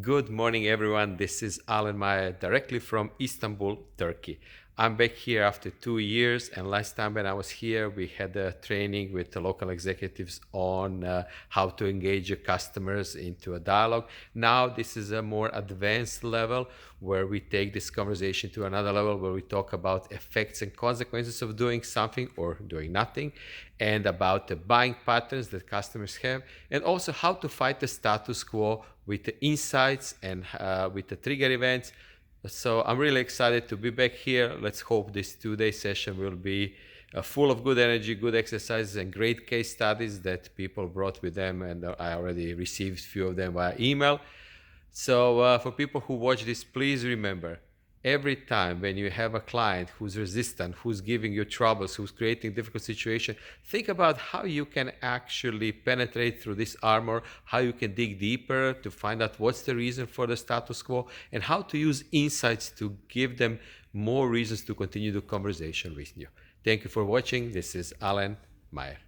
Good morning, everyone. This is Alen directly from Istanbul, Turkey. I'm back here after 2 years, and last time when I was here, we had a training with the local executives on how to engage your customers into a dialogue. Now, this is a more advanced level where we take this conversation to another level where we talk about effects and consequences of doing something or doing nothing, and about the buying patterns that customers have, and also how to fight the status quo with the insights and with the trigger events. So I'm really excited to be back here. Let's hope this 2-day session will be full of good energy, good exercises, and great case studies that people brought with them. And I already received a few of them via email. So for people who watch this, please remember, every time when you have a client who's resistant, who's giving you troubles, who's creating difficult situation, think about how you can actually penetrate through this armor, how you can dig deeper to find out what's the reason for the status quo, and how to use insights to give them more reasons to continue the conversation with you. Thank you for watching. This is Alen Meyer.